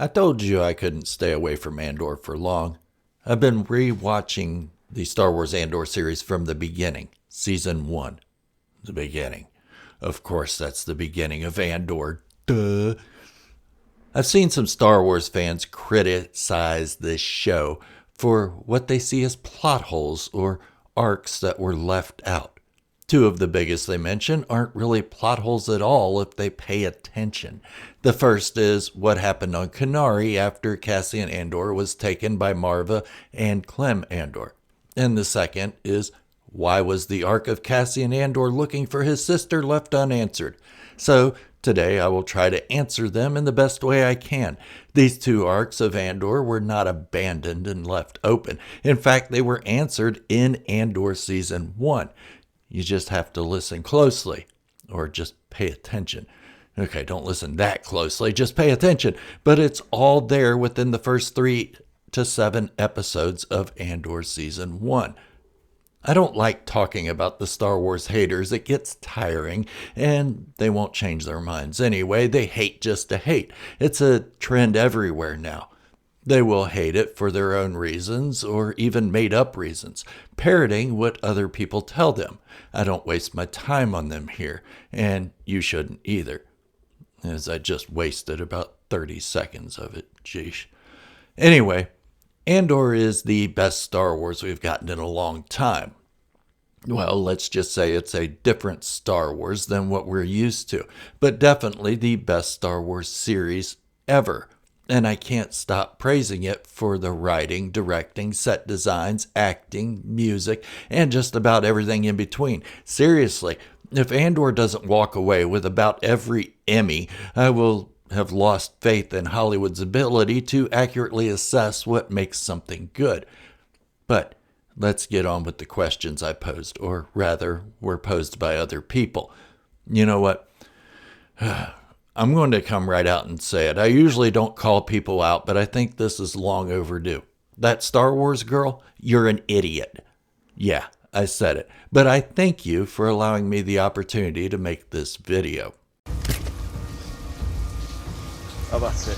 I told you I couldn't stay away from Andor for long. I've been re-watching the Star Wars Andor series from the beginning, Season 1. The beginning. Of course, that's the beginning of Andor. Duh. I've seen some Star Wars fans criticize this show for what they see as plot holes or arcs that were left out. Two of the biggest they mention aren't really plot holes at all if they pay attention. The first is what happened on Kenari after Cassian Andor was taken by Marva and Clem Andor. And the second is why was the arc of Cassian Andor looking for his sister left unanswered? So today I will try to answer them in the best way I can. These two arcs of Andor were not abandoned and left open. In fact, they were answered in Andor Season 1. You just have to listen closely, or just pay attention. Okay, don't listen that closely, just pay attention. But it's all there within the first 3 to 7 episodes of Andor Season 1. I don't like talking about the Star Wars haters. It gets tiring, and they won't change their minds anyway. They hate just to hate. It's a trend everywhere now. They will hate it for their own reasons or even made-up reasons, parroting what other people tell them. I don't waste my time on them here, and you shouldn't either, as I just wasted about 30 seconds of it. Jeesh. Anyway, Andor is the best Star Wars we've gotten in a long time. Well, let's just say it's a different Star Wars than what we're used to, but definitely the best Star Wars series ever. And I can't stop praising it for the writing, directing, set designs, acting, music, and just about everything in between. Seriously, if Andor doesn't walk away with about every Emmy, I will have lost faith in Hollywood's ability to accurately assess what makes something good. But let's get on with the questions I posed, or rather, were posed by other people. You know what? I'm going to come right out and say it. I usually don't call people out, but I think this is long overdue. That Star Wars girl, you're an idiot. Yeah, I said it. But I thank you for allowing me the opportunity to make this video. Oh, that's it.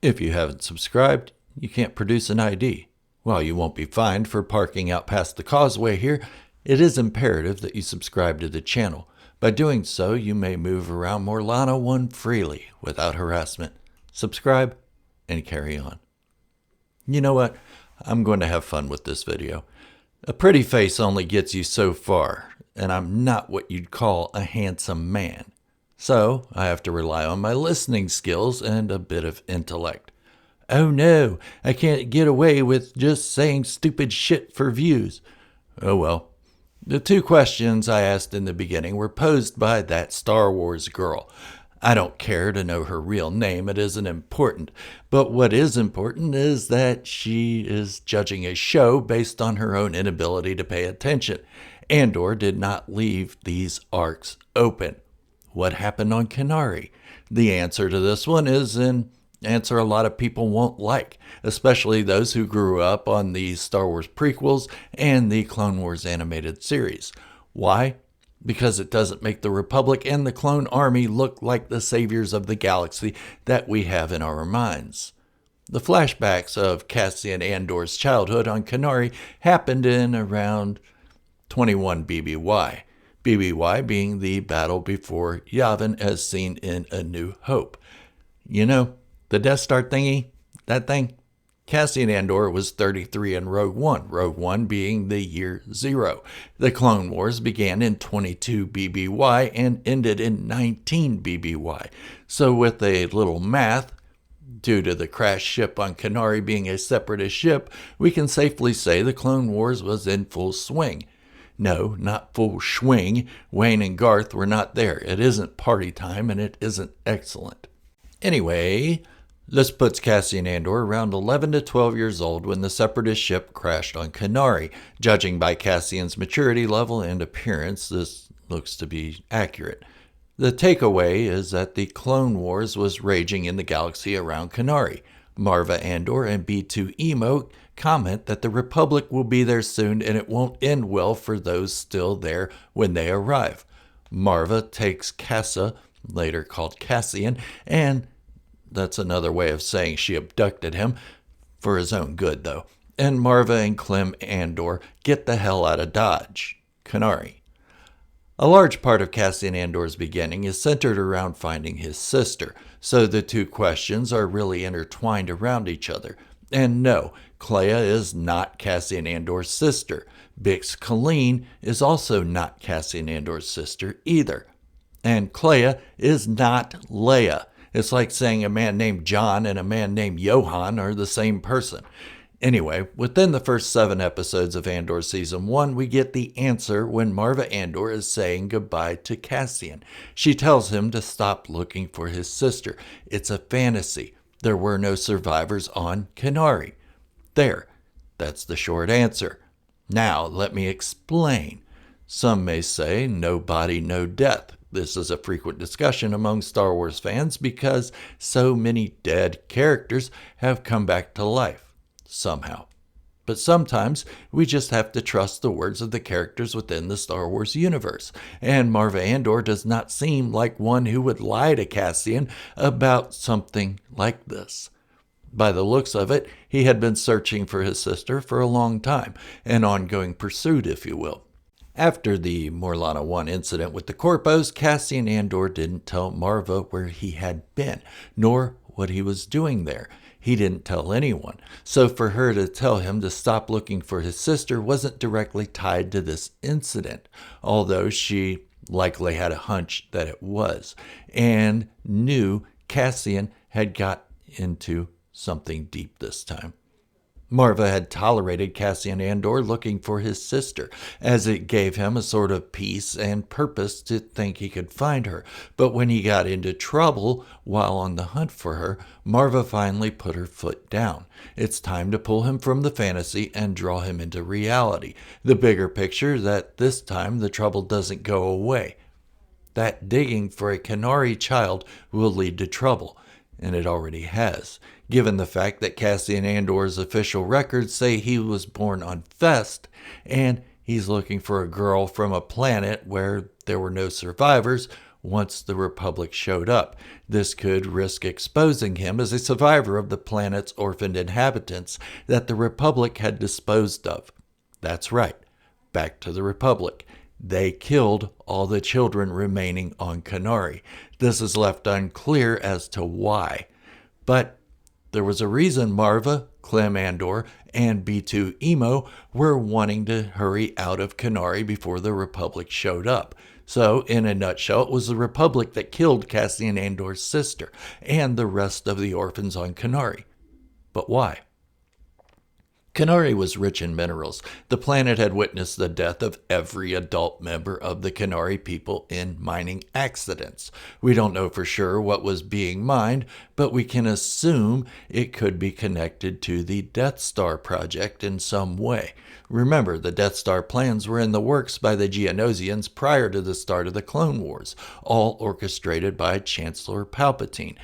If you haven't subscribed, you can't produce an ID. While you won't be fined for parking out past the causeway here, it is imperative that you subscribe to the channel. By doing so, you may move around Morlana 1 freely without harassment. Subscribe and carry on. You know what? I'm going to have fun with this video. A pretty face only gets you so far, and I'm not what you'd call a handsome man. So I have to rely on my listening skills and a bit of intellect. Oh no, I can't get away with just saying stupid shit for views. Oh well. The two questions I asked in the beginning were posed by that Star Wars girl. I don't care to know her real name, it isn't important. But what is important is that she is judging a show based on her own inability to pay attention. Andor did not leave these arcs open. What happened on Kenari? The answer to this one is an answer a lot of people won't like, especially those who grew up on the Star Wars prequels and the Clone Wars animated series. Why? Because it doesn't make the Republic and the Clone Army look like the saviors of the galaxy that we have in our minds. The flashbacks of Cassian Andor's childhood on Kenari happened in around 21 BBY. BBY being the battle before Yavin as seen in A New Hope. You know, the Death Star thingy, that thing, Cassian Andor was 33 in Rogue One being the year 0. The Clone Wars began in 22 BBY and ended in 19 BBY. So with a little math, due to the crashed ship on Kenari being a separatist ship, we can safely say the Clone Wars was in full swing. No, not full swing. Wayne and Garth were not there. It isn't party time and it isn't excellent. Anyway, this puts Cassian Andor around 11 to 12 years old when the Separatist ship crashed on Kenari. Judging by Cassian's maturity level and appearance, this looks to be accurate. The takeaway is that the Clone Wars was raging in the galaxy around Kenari. Marva Andor and B2 Emo comment that the Republic will be there soon and it won't end well for those still there when they arrive. Marva takes Cassa, later called Cassian, and that's another way of saying she abducted him, for his own good though. And Marva and Clem Andor get the hell out of Dodge, Kenari. A large part of Cassian Andor's beginning is centered around finding his sister, so the two questions are really intertwined around each other. And no, Clea is not Cassian Andor's sister. Bix Colleen is also not Cassian Andor's sister either. And Clea is not Leia. It's like saying a man named John and a man named Johann are the same person. Anyway, within the first 7 episodes of Andor Season 1, we get the answer when Marva Andor is saying goodbye to Cassian. She tells him to stop looking for his sister. It's a fantasy. There were no survivors on Kenari. There. That's the short answer. Now, let me explain. Some may say, no body, no death. This is a frequent discussion among Star Wars fans because so many dead characters have come back to life. Somehow. But sometimes we just have to trust the words of the characters within the Star Wars universe, and Marva Andor does not seem like one who would lie to Cassian about something like this. By the looks of it, he had been searching for his sister for a long time, an ongoing pursuit, if you will. After the Morlana 1 incident with the Corpos, Cassian Andor didn't tell Marva where he had been, nor what he was doing there. He didn't tell anyone, so for her to tell him to stop looking for his sister wasn't directly tied to this incident, although she likely had a hunch that it was, and knew Cassian had got into something deep this time. Marva had tolerated Cassian Andor looking for his sister, as it gave him a sort of peace and purpose to think he could find her. But when he got into trouble while on the hunt for her, Marva finally put her foot down. It's time to pull him from the fantasy and draw him into reality. The bigger picture that this time the trouble doesn't go away. That digging for a Kenari child will lead to trouble, and it already has. Given the fact that Cassian Andor's official records say he was born on Fest, and he's looking for a girl from a planet where there were no survivors once the Republic showed up. This could risk exposing him as a survivor of the planet's orphaned inhabitants that the Republic had disposed of. That's right, back to the Republic. They killed all the children remaining on Kenari. This is left unclear as to why. But there was a reason Marva, Clem Andor, and B2 Emo were wanting to hurry out of Kenari before the Republic showed up. So, in a nutshell, it was the Republic that killed Cassian Andor's sister and the rest of the orphans on Kenari. But why? Kenari was rich in minerals. The planet had witnessed the death of every adult member of the Kenari people in mining accidents. We don't know for sure what was being mined, but we can assume it could be connected to the Death Star project in some way. Remember, the Death Star plans were in the works by the Geonosians prior to the start of the Clone Wars, all orchestrated by Chancellor Palpatine.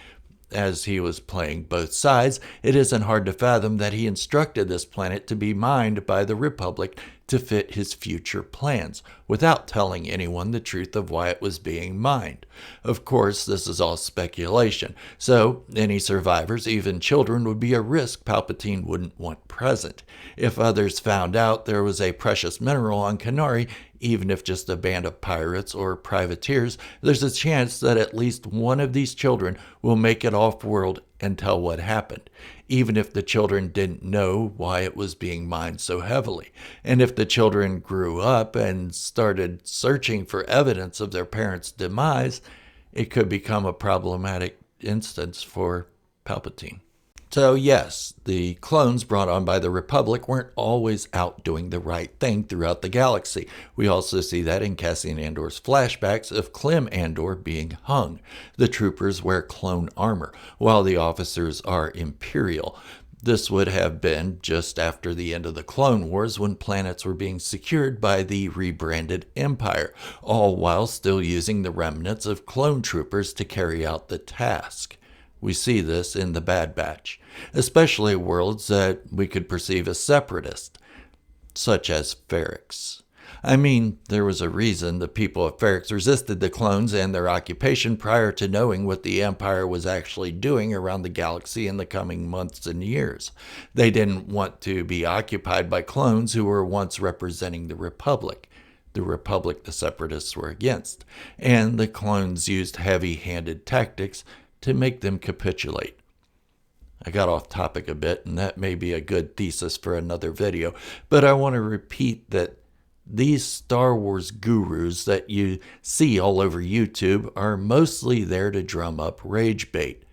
As he was playing both sides, it isn't hard to fathom that he instructed this planet to be mined by the Republic to fit his future plans, without telling anyone the truth of why it was being mined. Of course, this is all speculation, so any survivors, even children, would be a risk Palpatine wouldn't want present. If others found out there was a precious mineral on Kenari, even if just a band of pirates or privateers, there's a chance that at least one of these children will make it off-world and tell what happened, even if the children didn't know why it was being mined so heavily. And if the children grew up and started searching for evidence of their parents' demise, it could become a problematic instance for Palpatine. So yes, the clones brought on by the Republic weren't always out doing the right thing throughout the galaxy. We also see that in Cassian Andor's flashbacks of Clem Andor being hung. The troopers wear clone armor, while the officers are Imperial. This would have been just after the end of the Clone Wars, when planets were being secured by the rebranded Empire, all while still using the remnants of clone troopers to carry out the task. We see this in the Bad Batch, especially worlds that we could perceive as separatist, such as Ferrix. I mean, there was a reason the people of Ferrix resisted the clones and their occupation prior to knowing what the Empire was actually doing around the galaxy in the coming months and years. They didn't want to be occupied by clones who were once representing the Republic the Separatists were against, and the clones used heavy-handed tactics to make them capitulate. I got off topic a bit, and that may be a good thesis for another video, but I want to repeat that these Star Wars gurus that you see all over YouTube are mostly there to drum up rage bait.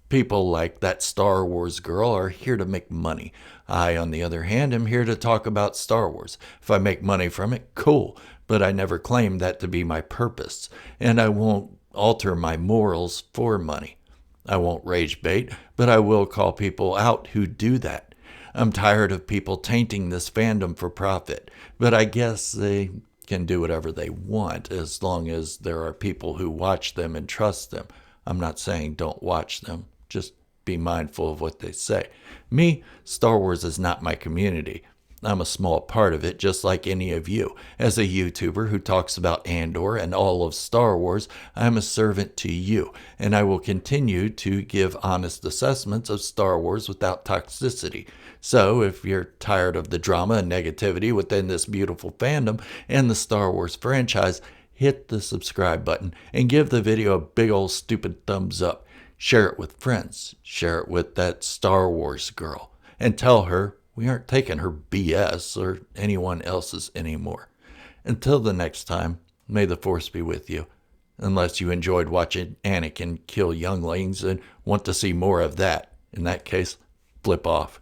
People like that Star Wars girl are here to make money. I, on the other hand, am here to talk about Star Wars. If I make money from it, cool, but I never claimed that to be my purpose, and I won't alter my morals for money. I won't rage bait, but I will call people out who do that. I'm tired of people tainting this fandom for profit, but I guess they can do whatever they want as long as there are people who watch them and trust them. I'm not saying don't watch them. Just be mindful of what they say. Me, Star Wars is not my community. I'm a small part of it, just like any of you. As a YouTuber who talks about Andor and all of Star Wars, I'm a servant to you, and I will continue to give honest assessments of Star Wars without toxicity. So, if you're tired of the drama and negativity within this beautiful fandom and the Star Wars franchise, hit the subscribe button and give the video a big old stupid thumbs up. Share it with friends. Share it with that Star Wars girl. And tell her we aren't taking her BS or anyone else's anymore. Until the next time, may the Force be with you. Unless you enjoyed watching Anakin kill younglings and want to see more of that. In that case, flip off.